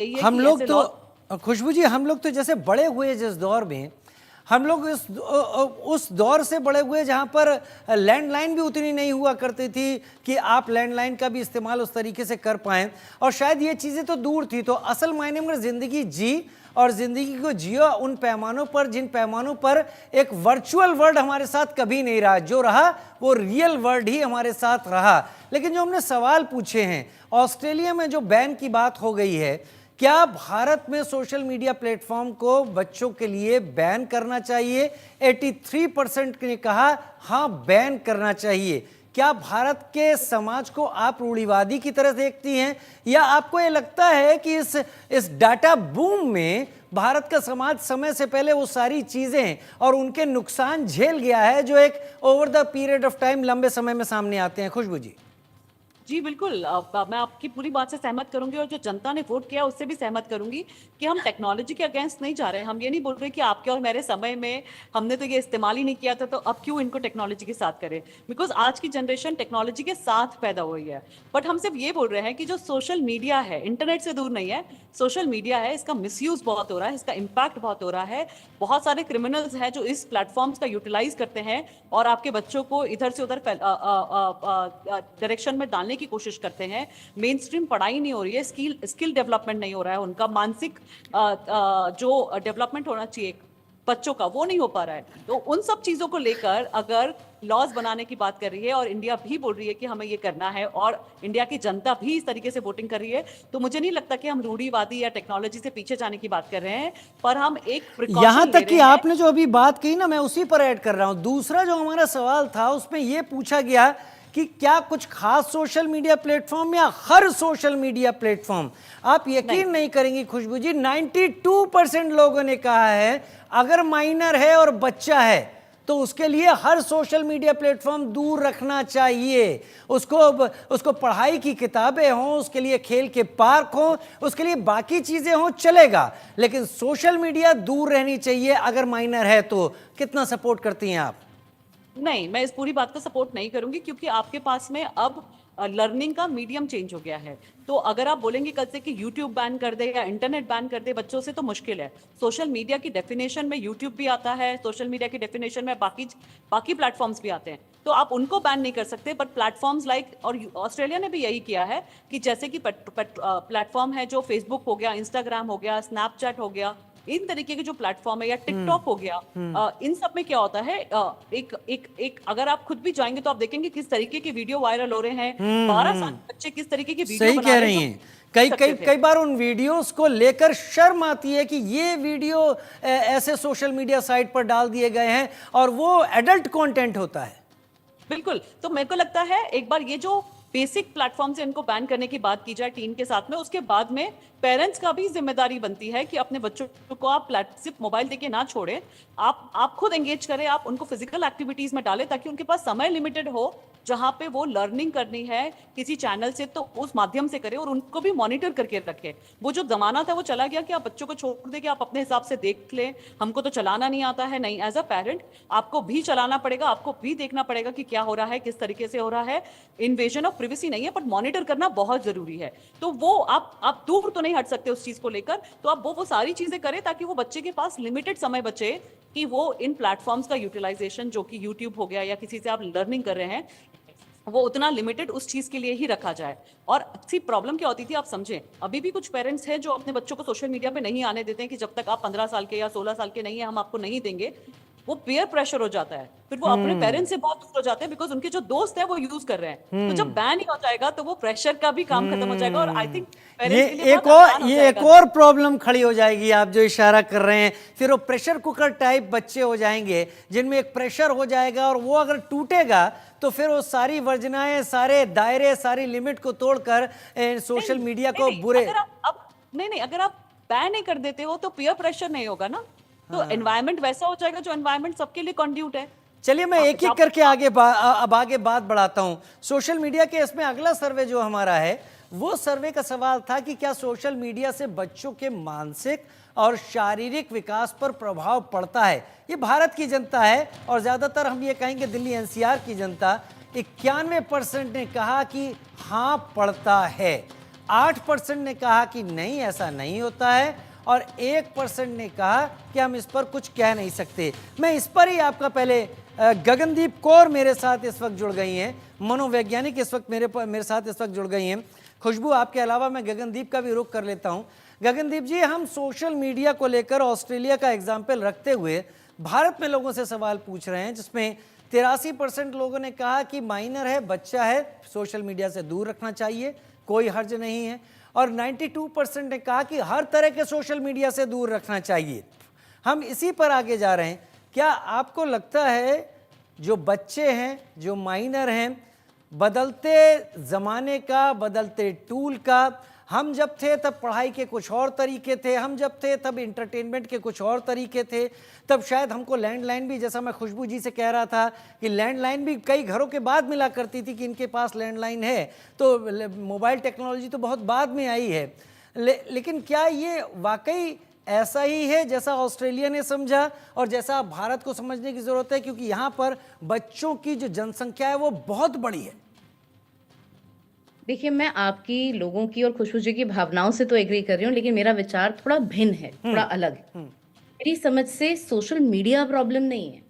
यही है हम कि लोग ऐसे तो खुशबू जी, हम लोग तो जैसे बड़े हुए जिस दौर में, हम लोग उस दौर से बड़े हुए जहाँ पर लैंडलाइन भी उतनी नहीं हुआ करती थी कि आप लैंडलाइन का भी इस्तेमाल उस तरीके से कर पाएं, और शायद ये चीज़ें तो दूर थी। तो असल मायने में ज़िंदगी जी और ज़िंदगी को जियो उन पैमानों पर जिन पैमानों पर एक वर्चुअल वर्ल्ड हमारे साथ कभी नहीं रहा, जो रहा वो रियल वर्ल्ड ही हमारे साथ रहा। लेकिन जो हमने सवाल पूछे हैं, ऑस्ट्रेलिया में जो बैन की बात हो गई है, क्या भारत में सोशल मीडिया प्लेटफॉर्म को बच्चों के लिए बैन करना चाहिए? 83% ने कहा हाँ बैन करना चाहिए। क्या भारत के समाज को आप रूढ़िवादी की तरह देखती हैं, या आपको ये लगता है कि इस डाटा बूम में भारत का समाज समय से पहले वो सारी चीजें और उनके नुकसान झेल गया है जो एक over the period of time लंबे समय में सामने आते हैं? खुशबू जी। जी बिल्कुल, मैं आपकी पूरी बात से सहमत करूंगी और जो जनता ने वोट किया उससे भी सहमत करूंगी कि हम टेक्नोलॉजी के अगेंस्ट नहीं जा रहे हैं। हम ये नहीं बोल रहे कि आपके और मेरे समय में हमने तो ये इस्तेमाल ही नहीं किया था, तो अब क्यों इनको टेक्नोलॉजी के साथ करें। बिकॉज आज की जनरेशन टेक्नोलॉजी के साथ पैदा हुई है। बट हम सिर्फ ये बोल रहे हैं कि जो सोशल मीडिया है, इंटरनेट से दूर नहीं है, सोशल मीडिया है, इसका मिसयूज बहुत हो रहा है, इसका इम्पैक्ट बहुत हो रहा है। बहुत सारे क्रिमिनल्स हैं जो इस प्लेटफॉर्म्स का यूटिलाइज करते हैं और आपके बच्चों को इधर से उधर डायरेक्शन में डालने की कोशिश करते हैं। मेन स्ट्रीम पढ़ाई नहीं हो रही है, स्किल डेवलपमेंट नहीं हो रहा है, उनका मानसिक जो डेवलपमेंट होना चाहिए बच्चों का वो नहीं हो पा रहा है। तो उन सब चीजों को लेकर अगर लॉज बनाने की बात कर रही है और इंडिया भी बोल रही है कि हमें ये करना है और इंडिया की जनता भी इस तरीके से वोटिंग कर रही है, तो मुझे नहीं लगता कि हम रूढ़िवादी या टेक्नोलॉजी से पीछे जाने की बात कर रहे हैं, पर हम एक प्रिकॉशन यहां ले तक कि रहे हैं। आपने जो अभी बात कही ना, मैं उसी पर ऐड कर रहा हूं। दूसरा जो हमारा सवाल था उसमें यह पूछा गया कि क्या कुछ खास सोशल मीडिया प्लेटफॉर्म या हर सोशल मीडिया प्लेटफॉर्म? आप यकीन नहीं करेंगी खुशबू जी, 92% लोगों ने कहा है अगर माइनर है और बच्चा है तो उसके लिए हर सोशल मीडिया प्लेटफॉर्म दूर रखना चाहिए। उसको पढ़ाई की किताबें हों, उसके लिए खेल के पार्क हों, उसके लिए बाकी चीजें हों, चलेगा, लेकिन सोशल मीडिया दूर रहनी चाहिए अगर माइनर है तो। कितना सपोर्ट करती हैं आप? नहीं, मैं इस पूरी बात को सपोर्ट नहीं करूंगी, क्योंकि आपके पास में अब लर्निंग का मीडियम चेंज हो गया है। तो अगर आप बोलेंगे कल से कि यूट्यूब बैन कर दे या इंटरनेट बैन कर दे बच्चों से, तो मुश्किल है। सोशल मीडिया की डेफिनेशन में यूट्यूब भी आता है, सोशल मीडिया की डेफिनेशन में बाकी प्लेटफॉर्म्स भी आते हैं, तो आप उनको बैन नहीं कर सकते। बट प्लेटफॉर्म्स लाइक, और ऑस्ट्रेलिया ने भी यही किया है कि जैसे कि प्लेटफॉर्म है जो फेसबुक हो गया, इंस्टाग्राम हो गया, स्नैपचैट हो गया, इन तरीके के जो प्लेटफॉर्म है, या टिकटॉक हो गया, इन सब में क्या होता है, एक अगर आप खुद भी जाएंगे तो आप देखेंगे किस तरीके के वीडियो वायरल हो रहे हैं। 12 साल के बच्चे किस तरीके की वीडियो सही बना कह रहे रही हैं हैं। कई कई थे। कई बार उन वीडियोस को लेकर शर्म आती है कि ये वीडियो ऐसे सोशल मीडिया साइट पर डाल दिए गए हैं और वो एडल्ट कंटेंट होता है। बिल्कुल, तो मेरे को लगता है एक बार ये जो बेसिक प्लेटफॉर्म से इनको बैन करने की बात की जाए टीन के साथ में, उसके बाद में पेरेंट्स का भी जिम्मेदारी बनती है कि अपने बच्चों को आप सिर्फ मोबाइल देके ना छोड़े, आप खुद एंगेज करें, आप उनको फिजिकल एक्टिविटीज में डालें, ताकि उनके पास समय लिमिटेड हो जहां पे वो लर्निंग करनी है किसी चैनल से, तो उस माध्यम से करे और उनको भी मॉनिटर करके रखे। वो जो जमाना था वो चला गया कि आप बच्चों को छोड़ दे कि आप अपने हिसाब से देख लें, हमको तो चलाना नहीं आता है। नहीं, एज अ पेरेंट आपको भी चलाना पड़ेगा, आपको भी देखना पड़ेगा कि क्या हो रहा है, किस तरीके से हो रहा है। इन्वेजन ऑफ प्रिवेसी नहीं है, बट मॉनिटर करना बहुत जरूरी है। तो वो आप दूर तो नहीं हट सकते उस चीज को लेकर, तो आप वो सारी चीजें करें ताकि वो बच्चे के पास लिमिटेड समय बचे कि वो इन प्लेटफॉर्म्स का यूटिलाइजेशन, जो कि यूट्यूब हो गया या किसी से आप लर्निंग कर रहे हैं, वो उतना लिमिटेड उस चीज के लिए ही रखा जाए। और अच्छी प्रॉब्लम क्या होती थी आप समझें, अभी भी कुछ पेरेंट्स हैं जो अपने बच्चों को सोशल मीडिया पे नहीं आने देते हैं कि जब तक आप 15 साल के या 16 साल के नहीं है हम आपको नहीं देंगे। वो पीयर प्रेशर हो जाता है, फिर वो अपने पेरेंट्स से बहुत दूर हो जाते हैं, बिकॉज उनके जो दोस्त है वो यूज कर रहे हैं। तो जब बैन ही हो जाएगा तो वो प्रेशर का भी काम खत्म हो जाएगा, और आई थिंक पेरेंट्स के लिए बहुत आसान हो एक जाएगा। और प्रॉब्लम खड़ी हो जाएगी, आप जो इशारा कर रहे हैं। फिर वो प्रेशर कुकर टाइप बच्चे हो जाएंगे जिनमें एक प्रेशर हो जाएगा, और वो अगर टूटेगा तो फिर वो सारी वर्जनाएं, सारे दायरे, सारी लिमिट को तोड़कर सोशल मीडिया को बुरे। अगर आप बैन नहीं कर देते हो तो पीयर प्रेशर नहीं होगा ना, तो एनवायरनमेंट वैसा हो जाएगा जो एनवायरनमेंट सबके लिए कंड्यूट है। चलिए मैं एक एक करके अब आगे बात बढ़ाता हूं। सोशल मीडिया के इसमें अगला सर्वे जो हमारा है, वो सर्वे का सवाल था कि क्या सोशल मीडिया से बच्चों के मानसिक और शारीरिक विकास पर प्रभाव पड़ता है। ये भारत की जनता है, और ज्यादातर हम ये कहेंगे दिल्ली एनसीआर की जनता। 91% ने कहा कि हाँ पड़ता है। 8% ने कहा कि नहीं ऐसा नहीं होता है और 1% ने कहा कि हम इस पर कुछ कह नहीं सकते। मैं इस पर ही आपका पहले गगनदीप कौर मेरे साथ इस वक्त जुड़ गई हैं, मनोवैज्ञानिक इस वक्त मेरे साथ इस वक्त जुड़ गई हैं। खुशबू, आपके अलावा मैं गगनदीप का भी रुख कर लेता हूं। गगनदीप जी, हम सोशल मीडिया को लेकर ऑस्ट्रेलिया का एग्जाम्पल रखते हुए भारत में लोगों से सवाल पूछ रहे हैं, जिसमें 83% लोगों ने कहा कि माइनर है, बच्चा है, सोशल मीडिया से दूर रखना चाहिए, कोई हर्ज नहीं है, और 92% ने कहा कि हर तरह के सोशल मीडिया से दूर रखना चाहिए। हम इसी पर आगे जा रहे हैं। क्या आपको लगता है जो बच्चे हैं, जो माइनर हैं, बदलते ज़माने का, बदलते टूल का, हम जब थे तब पढ़ाई के कुछ और तरीके थे, हम जब थे तब इंटरटेनमेंट के कुछ और तरीके थे, तब शायद हमको लैंडलाइन भी, जैसा मैं खुशबू जी से कह रहा था कि लैंडलाइन भी कई घरों के बाद मिला करती थी कि इनके पास लैंडलाइन है, तो मोबाइल टेक्नोलॉजी तो बहुत बाद में आई है। लेकिन क्या ये वाकई ऐसा ही है जैसा ऑस्ट्रेलिया ने समझा और जैसा भारत को समझने की ज़रूरत है, क्योंकि यहाँ पर बच्चों की जो जनसंख्या है वो बहुत बड़ी है? देखिए, मैं आपकी, लोगों की और खुशबू जी की भावनाओं से तो एग्री कर रही हूँ, लेकिन मेरा विचार थोड़ा भिन्न है, थोड़ा अलग है। मेरी समझ से सोशल मीडिया प्रॉब्लम नहीं है,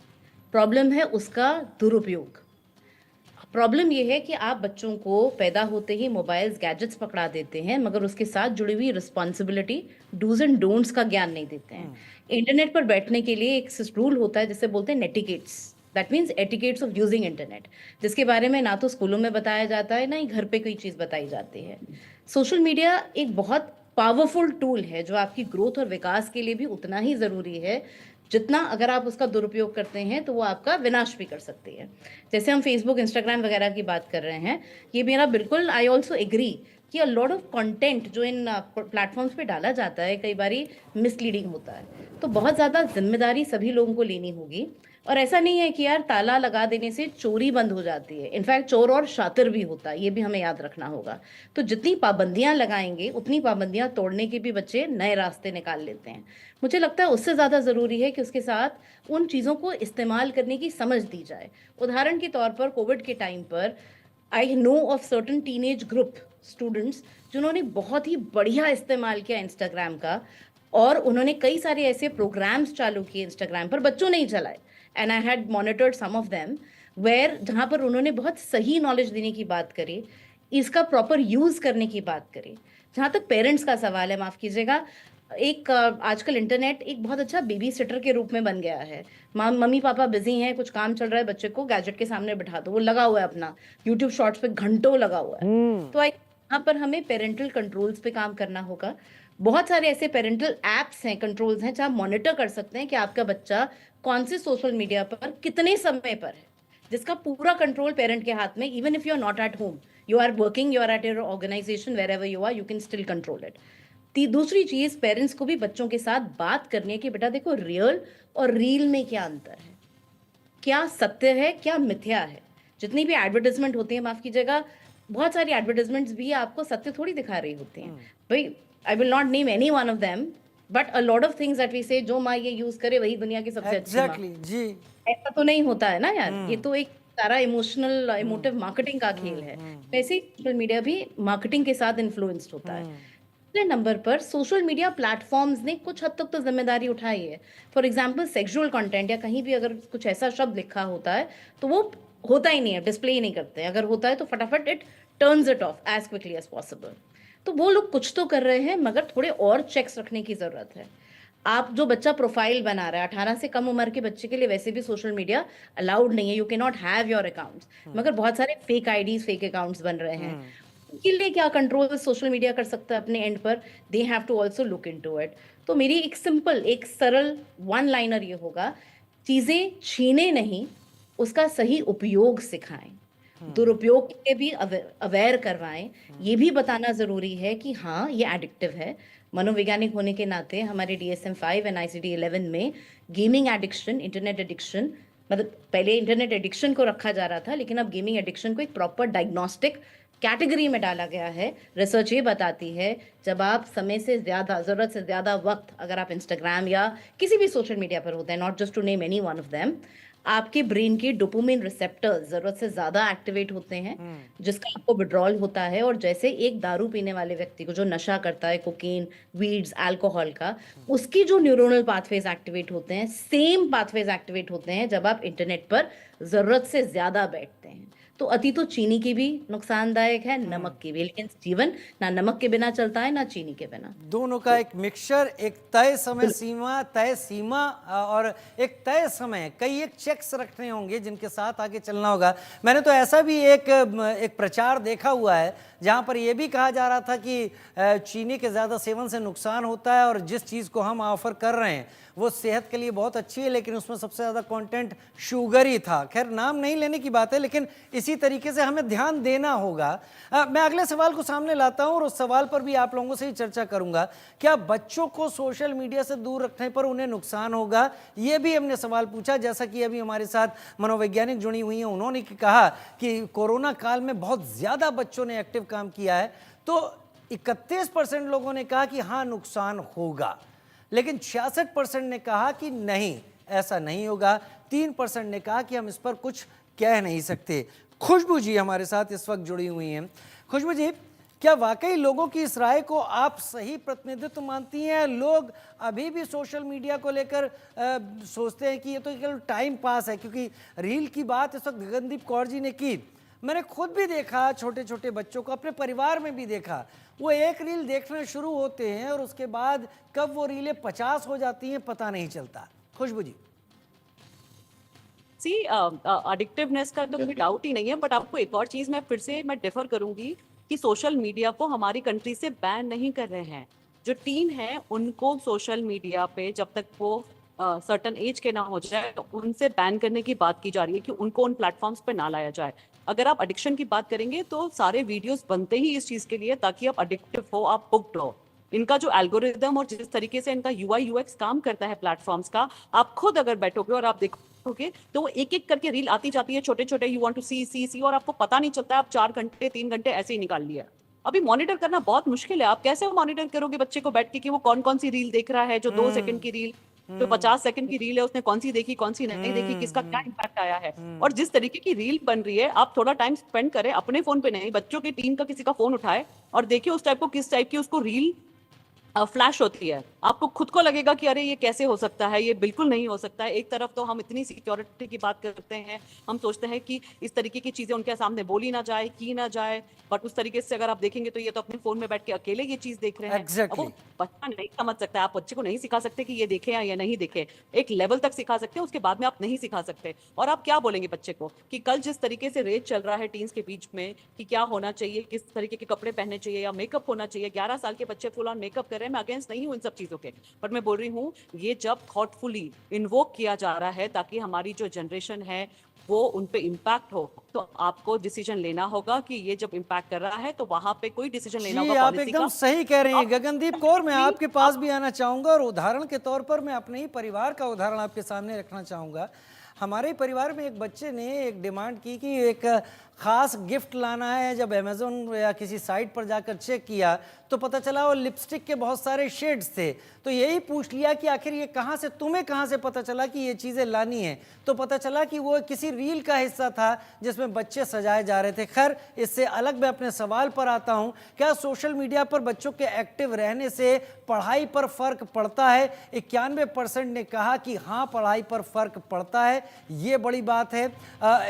प्रॉब्लम है उसका दुरुपयोग। प्रॉब्लम ये है कि आप बच्चों को पैदा होते ही मोबाइल्स, गैजेट्स पकड़ा देते हैं, मगर उसके साथ जुड़ी हुई रिस्पॉन्सिबिलिटी, डूज एंड डोंट्स का ज्ञान नहीं देते हैं। इंटरनेट पर बैठने के लिए एक रूल होता है जिसे बोलते हैं netiquettes, that means etiquettes of using internet, जिसके बारे में ना तो स्कूलों में बताया जाता है, ना ही घर पे कोई चीज़ बताई जाती है। सोशल मीडिया एक बहुत पावरफुल टूल है जो आपकी ग्रोथ और विकास के लिए भी उतना ही ज़रूरी है जितना, अगर आप उसका दुरुपयोग करते हैं तो वो आपका विनाश भी कर सकती है। जैसे हम फेसबुक, इंस्टाग्राम वगैरह की बात कर रहे हैं, ये मेरा बिल्कुल, आई ऑल्सो एग्री कि अ लॉट ऑफ कंटेंट जो इन प्लेटफॉर्म्स पे डाला जाता है कई बारी मिसलीडिंग होता है। तो बहुत ज़्यादा जिम्मेदारी सभी लोगों को लेनी होगी, और ऐसा नहीं है कि यार ताला लगा देने से चोरी बंद हो जाती है। इनफैक्ट चोर और शातिर भी होता है, ये भी हमें याद रखना होगा। तो जितनी पाबंदियां लगाएंगे उतनी पाबंदियां तोड़ने के भी बच्चे नए रास्ते निकाल लेते हैं। मुझे लगता है उससे ज़्यादा ज़रूरी है कि उसके साथ उन चीज़ों को इस्तेमाल करने की समझ दी जाए। उदाहरण के तौर पर कोविड के टाइम पर I know of certain teenage group students जिन्होंने बहुत ही बढ़िया इस्तेमाल किया इंस्टाग्राम का, और उन्होंने कई सारे ऐसे प्रोग्राम्स चालू किए इंस्टाग्राम पर, बच्चों ने ही चलाए, and I had monitored some of them, where जहाँ पर उन्होंने बहुत सही नॉलेज देने की बात करी, इसका प्रॉपर यूज करने की बात करी। जहाँ तक पेरेंट्स का सवाल है, माफ कीजिएगा, एक आजकल इंटरनेट एक बहुत अच्छा बेबी सिटर के रूप में बन गया है। मम्मी पापा बिजी हैं, कुछ काम चल रहा है, बच्चे को गैजेट के सामने बिठा दो, वो लगा हुआ है अपना यूट्यूब शॉर्ट्स पे, घंटों लगा हुआ है। तो यहाँ पर हमें पेरेंटल कंट्रोल्स पे काम करना होगा। बहुत सारे ऐसे पेरेंटल एप्स हैं, कंट्रोल्स हैं, जहाँ मॉनिटर कर सकते हैं कि आपका बच्चा कौन से सोशल मीडिया पर कितने समय पर है, जिसका पूरा कंट्रोल पेरेंट के हाथ में। Even if you are not at home, you are working, you are at your organisation, wherever you are, you can still control it. दूसरी चीज, पेरेंट्स को भी बच्चों के साथ बात करनी है कि बेटा देखो, रियल और रील में क्या अंतर है, क्या सत्य है, क्या मिथ्या है। जितनी भी एडवर्टाइजमेंट होती है, माफ कीजिएगा, बहुत सारी एडवर्टाइजमेंट्स भी आपको सत्य थोड़ी दिखा रही होती हैं। भाई, I will not name any one of them, but a lot of things that we say, जो माँ ये यूज करे वही दुनिया की सबसे अच्छी माँ, जी, ऐसा तो नहीं होता है ना यार। ये तो एक सारा इमोशनल, इमोटिव मार्केटिंग का खेल है। वैसे ही सोशल मीडिया भी मार्केटिंग के साथ इन्फ्लुएंस्ड होता है। दूसरे नंबर पर सोशल मीडिया प्लेटफॉर्म्स ने कुछ हद तक तो जिम्मेदारी उठाई है। फॉर एग्जाम्पल, सेक्सुअल कंटेंट या कहीं भी अगर कुछ ऐसा शब्द लिखा होता है तो वो होता ही नहीं है, डिस्प्ले ही नहीं करते। अगर होता है तो फटाफट it turns it off as quickly as possible. तो वो लोग कुछ तो कर रहे हैं, मगर थोड़े और चेक्स रखने की जरूरत है। आप जो बच्चा प्रोफाइल बना रहा है, 18 से कम उम्र के बच्चे के लिए वैसे भी सोशल मीडिया अलाउड नहीं है, you can not have your accounts, मगर बहुत सारे फेक आईडीज, फेक अकाउंट्स बन रहे हैं। उनके लिए क्या कंट्रोल सोशल मीडिया कर सकता है अपने एंड पर, they have to also look into it. तो मेरी एक सिंपल, एक सरल वन लाइनर ये होगा, चीजें छीने नहीं, उसका सही उपयोग सिखाएं, दुरुपयोग के भी अवेयर करवाएं। ये भी बताना जरूरी है कि हाँ, ये एडिक्टिव है। मनोवैज्ञानिक होने के नाते हमारे DSM-5 एंड ICD-11 में गेमिंग एडिक्शन, इंटरनेट एडिक्शन, मतलब पहले इंटरनेट एडिक्शन को रखा जा रहा था, लेकिन अब गेमिंग एडिक्शन को एक प्रॉपर डायग्नोस्टिक कैटेगरी में डाला गया है। रिसर्च ये बताती है, जब आप समय से ज़्यादा, ज़रूरत से ज़्यादा वक्त अगर आप इंस्टाग्राम या किसी भी सोशल मीडिया पर होते हैं, not just to name any one of them, आपके ब्रेन के डोपामिन रिसेप्टर्स जरूरत से ज्यादा एक्टिवेट होते हैं, जिसका आपको विड्रॉल होता है। और जैसे एक दारू पीने वाले व्यक्ति को जो नशा करता है, कोकीन, वीड्स, अल्कोहल का, उसकी जो न्यूरोनल पाथवेज एक्टिवेट होते हैं, सेम पाथवेज एक्टिवेट होते हैं जब आप इंटरनेट पर जरूरत से ज्यादा बैठते हैं। तो अति तो चीनी की भी नुकसानदायक है, नमक की भी, लेकिन जीवन ना नमक के बिना चलता है ना चीनी के बिना। दोनों का एक मिक्सचर, एक तय समय सीमा, तय सीमा और एक तय समय, कई एक चेक्स रखने होंगे जिनके साथ आगे चलना होगा। मैंने तो ऐसा भी एक प्रचार देखा हुआ है जहाँ पर यह भी कहा जा रहा था कि चीनी के ज़्यादा सेवन से नुकसान होता है और जिस चीज़ को हम ऑफर कर रहे हैं वो सेहत के लिए बहुत अच्छी है, लेकिन उसमें सबसे ज़्यादा कंटेंट शुगर ही था। खैर, नाम नहीं लेने की बात है, लेकिन इसी तरीके से हमें ध्यान देना होगा। मैं अगले सवाल को सामने लाता हूं और उस सवाल पर भी आप लोगों से ही चर्चा करूंगा। क्या बच्चों को सोशल मीडिया से दूर रखने पर उन्हें नुकसान होगा? ये भी हमने सवाल पूछा। जैसा कि अभी हमारे साथ मनोवैज्ञानिक जुड़ी हुई हैं, उन्होंने कहा कि कोरोना काल में बहुत ज़्यादा बच्चों ने एक्टिव काम किया है, तो 31% लोगों ने कहा कि हाँ नुकसान होगा, लेकिन 66% ने कहा कि नहीं, ऐसा नहीं होगा। 3% ने कहा कि हम इस पर कुछ कह नहीं सकते। खुशबू जी हमारे साथ इस वक्त जुड़ी हुई हैं। खुशबू जी, क्या वाकई लोगों की इस राय को आप सही प्रतिनिधित्व मानती हैं? लोग अभी भी सोशल मीडिया को लेकर सोचते हैं कि ये तो केवल टाइम पास है, क्योंकि रील की बात इस वक्त गगनदीप कौर जी ने की। मैंने खुद भी देखा, छोटे छोटे बच्चों को अपने परिवार में भी देखा, वो एक रील देखना शुरू होते हैं और उसके बाद कब वो रीलें 50 हो जाती हैं पता नहीं चलता। खुशबू जी। सी एडिक्टिवनेस का तो कोई डाउट ही नहीं है, बट आपको एक और चीज मैं फिर से डिफर करूंगी कि सोशल मीडिया को हमारी कंट्री से बैन नहीं कर रहे हैं। जो टीन है उनको सोशल मीडिया पे जब तक वो सर्टन एज के ना हो जाए तो उनसे बैन करने की बात की जा रही है कि उनको उन प्लेटफॉर्म्स पे ना लाया जाए। अगर आप एडिक्शन की बात करेंगे तो सारे वीडियोस बनते ही इस चीज के लिए ताकि आप एडिक्टिव हो, आप हुक्ड हो। इनका जो एल्गोरिदम और जिस तरीके से इनका यूआई यूएक्स काम करता है प्लेटफॉर्म्स का, आप खुद अगर बैठोगे और आप देखोगे तो वो एक एक करके रील आती जाती है, छोटे छोटे, यू वांट टू सी और आपको पता नहीं चलता है आप 4 घंटे 3 घंटे ऐसे ही निकाल लिया। अभी मॉनिटर करना बहुत मुश्किल है। आप कैसे मॉनिटर करोगे बच्चे को बैठ के कि वो कौन कौन सी रील देख रहा है? जो 2 सेकंड की रील, जो 50 सेकंड की रील है, उसने कौन सी देखी, कौन सी नहीं देखी, किसका क्या इम्पैक्ट आया है। और जिस तरीके की रील बन रही है, आप थोड़ा टाइम स्पेंड करें अपने फोन पे नहीं, बच्चों की टीम का किसी का फोन उठाए और देखिए उस टाइप को, किस टाइप की उसको रील फ्लैश होती है। आपको खुद को लगेगा कि अरे ये कैसे हो सकता है, ये बिल्कुल नहीं हो सकता है। एक तरफ तो हम इतनी सिक्योरिटी की बात करते हैं, हम सोचते हैं कि इस तरीके की चीजें उनके सामने बोली ना जाए, की ना जाए, बट उस तरीके से अगर आप देखेंगे तो ये तो अपने फोन में बैठ के अकेले ये चीज देख रहे हैं। अब वो बच्चा नहीं समझ सकता है, आप बच्चे को नहीं सिखा सकते कि ये देखे या नहीं देखे। एक लेवल तक सिखा सकते हैं, उसके बाद में आप नहीं सिखा सकते। और आप क्या बोलेंगे बच्चे को कि कल जिस तरीके से रेस चल रहा है टीन्स के बीच में कि क्या होना चाहिए, किस तरीके के कपड़े पहनने चाहिए या मेकअप होना चाहिए, 11 साल के बच्चे फुल ऑन मेकअप कर रहे हैं। मैं अगेंस्ट नहीं हूँ इन सब चीजों के, पर मैं बोल रही हूँ ये जब थॉटफुली इन्वोक किया जा रहा है ताकि हमारी जो जनरेशन है वो उन पे इम्पैक्ट हो, तो आपको डिसीजन लेना होगा कि ये जब इम्पैक्ट कर रहा है तो वहां पे कोई डिसीजन लेना होगा। आप एकदम सही कह रहे हैं गगनदीप कौर। मैं आपके पास भी आना चाहूंगा और उदाहरण के तौर पर मैं अपने ही परिवार का उदाहरण आपके सामने रखना चाहूंगा। हमारे ही परिवार में एक बच्चे ने एक डिमांड की कि एक खास गिफ्ट लाना है। जब अमेज़न या किसी साइट पर जाकर चेक किया तो पता चला वो लिपस्टिक के बहुत सारे शेड्स थे। तो यही पूछ लिया कि आखिर ये कहाँ से, तुम्हें कहाँ से पता चला कि ये चीज़ें लानी है? तो पता चला कि वो किसी रील का हिस्सा था जिसमें बच्चे सजाए जा रहे थे। खैर, इससे अलग मैं अपने सवाल पर आता हूँ, क्या सोशल मीडिया पर बच्चों के एक्टिव रहने से पढ़ाई पर फ़र्क पड़ता है? 91% ने कहा कि हाँ पढ़ाई पर फ़र्क पड़ता है, ये बड़ी बात है।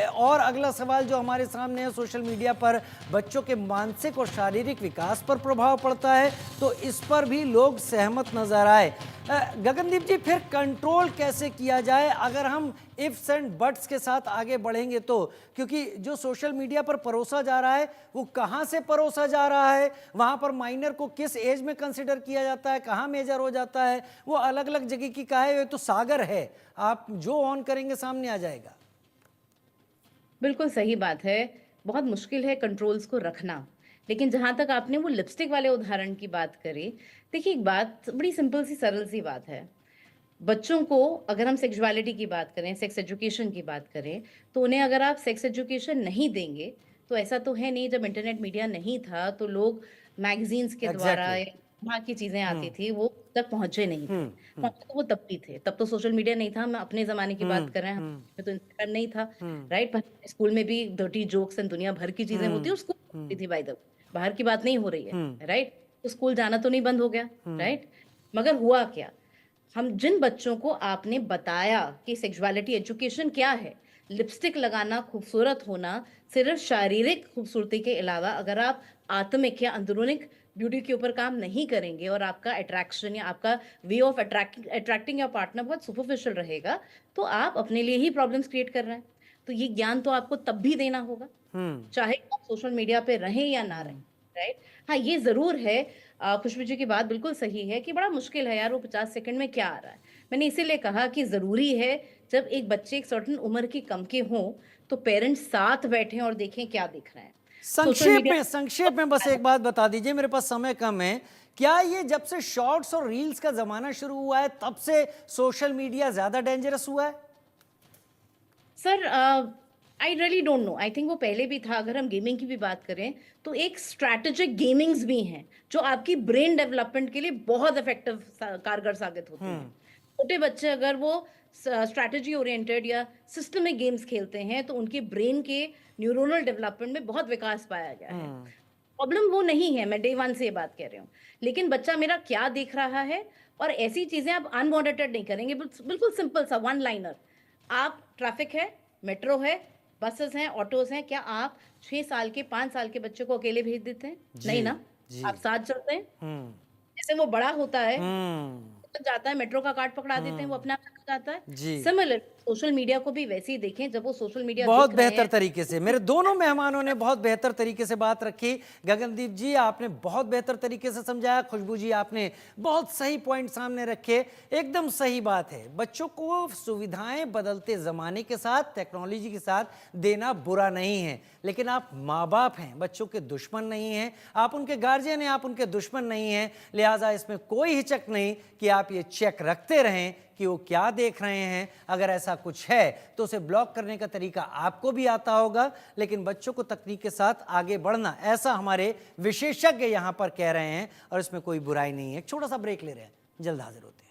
और अगला सवाल जो हमारे सामने है, सोशल मीडिया पर बच्चों के मानसिक और शारीरिक विकास पर प्रभाव पड़ता है, तो इस पर भी लोग सहमत नजर आए। गगनदीप जी, फिर कंट्रोल कैसे किया जाए अगर हम इफ्स एंड बट्स के साथ आगे बढ़ेंगे तो? क्योंकि जो सोशल मीडिया पर परोसा जा रहा है वो कहाँ से परोसा जा रहा है, वहाँ पर माइनर को किस एज में कंसिडर किया जाता है, कहाँ मेजर हो जाता है, वो अलग अलग जगह की का है। ये तो सागर है, आप जो ऑन करेंगे सामने आ जाएगा। बिल्कुल सही बात है। बहुत मुश्किल है कंट्रोल्स को रखना। लेकिन जहां तक आपने वो लिपस्टिक वाले उदाहरण की बात करी, देखिए एक बात बड़ी सिंपल सी सरल सी बात है। बच्चों को अगर हम सेक्सुअलिटी की बात करें, सेक्स एजुकेशन की बात करें, तो उन्हें अगर आप सेक्स एजुकेशन नहीं देंगे, तो ऐसा तो है नहीं, जब इंटरनेट मीडिया नहीं था तो लोग मैगजीन्स के द्वारा या वहाँ की चीजें आती थी वो तक पहुंचे नहीं थे। पहुंचे तो वो तब भी थे, तब तो सोशल मीडिया नहीं था। हम अपने जमाने की बात कर रहे हैं, हमें तो इंस्टाग्राम नहीं था, राइट। स्कूल में भी डर्टी जोक्स एंड दुनिया भर की चीजें होती है, और स्कूल में होती थी, बाय द वे, बाहर की बात नहीं हो रही है, राइट। तो स्कूल जाना तो नहीं बंद हो गया, राइट। मगर हुआ क्या, हम जिन बच्चों को आपने बताया कि सेक्सुअलिटी एजुकेशन क्या है, लिपस्टिक लगाना, खूबसूरत होना, सिर्फ शारीरिक खूबसूरती के अलावा अगर आप आत्मिक या अंदरूनिक ब्यूटी के ऊपर काम नहीं करेंगे और आपका अट्रैक्शन या आपका way of attracting your partner बहुत सुपरफिशियल रहेगा, तो आप अपने लिए ही प्रॉब्लम्स क्रिएट कर रहे हैं। तो ये ज्ञान तो आपको तब भी देना होगा, चाहे आप सोशल मीडिया पे रहें या ना रहें, राइट। हाँ, ये जरूर है, खुशबू जी की बात बिल्कुल सही है कि बड़ा मुश्किल है यार, वो 50 सेकंड में क्या आ रहा है। मैंने इसीलिए कहा कि जरूरी है जब एक बच्चे एक सर्टेन उम्र की कम के हों तो पेरेंट्स साथ बैठें और देखें क्या दिख रहे हैं सोशल मीडिया। संक्षेप में बस एक बात बता दीजिए, मेरे पास समय कम है। क्या ये जब से शॉर्ट्स और रील्स का जमाना शुरू हुआ है तब से सोशल मीडिया ज्यादा डेंजरस हुआ है? Sir, I really don't know, I think वो पहले भी था। अगर हम गेमिंग की भी बात करें तो एक स्ट्रैटेजिक गेमिंग्स भी हैं जो आपकी ब्रेन डेवलपमेंट के लिए बहुत इफेक्टिव कारगर साबित होती हैं। छोटे बच्चे अगर वो स्ट्रैटेजी ओरिएंटेड या सिस्टमिक गेम्स खेलते हैं तो उनके ब्रेन के न्यूरोनल डेवलपमेंट में बहुत विकास पाया गया है। प्रॉब्लम वो नहीं है, मैं डे वन से ये बात कह रही हूँ, लेकिन बच्चा मेरा क्या देख रहा है, और ऐसी चीजें आप अनमॉनिटर्ड नहीं करेंगे। बिल्कुल सिंपल सा वन लाइनर, आप ट्रैफिक है, मेट्रो है, बसेस हैं, ऑटोज हैं, क्या आप 6 साल के 5 साल के बच्चे को अकेले भेज देते हैं? नहीं ना, आप साथ चलते हैं। जैसे वो बड़ा होता है, जाता है, मेट्रो का कार्ड पकड़ा देते हैं, वो अपने आप चला जाता है। सिमिलर सोशल मीडिया को भी वैसे ही देखें, जब वो सोशल मीडिया बहुत बेहतर तरीके से मेरे दोनों मेहमानों ने बहुत बेहतर तरीके से बात रखी। गगनदीप जी, आपने बहुत बेहतर तरीके से समझाया। खुशबू जी, आपने बहुत सही पॉइंट सामने रखे। एकदम सही बात है, बच्चों को सुविधाएं बदलते जमाने के साथ, टेक्नोलॉजी के साथ देना बुरा नहीं है, लेकिन आप माँ बाप हैं, बच्चों के दुश्मन नहीं हैं। आप उनके गार्जियन हैं, आप उनके दुश्मन नहीं हैं। लिहाजा इसमें कोई हिचक नहीं कि आप ये चेक रखते रहें कि वो क्या देख रहे हैं। अगर ऐसा कुछ है तो उसे ब्लॉक करने का तरीका आपको भी आता होगा, लेकिन बच्चों को तकनीक के साथ आगे बढ़ना, ऐसा हमारे विशेषज्ञ यहां पर कह रहे हैं, और इसमें कोई बुराई नहीं है। एक छोटा सा ब्रेक ले रहे हैं, जल्द हाजिर होते हैं।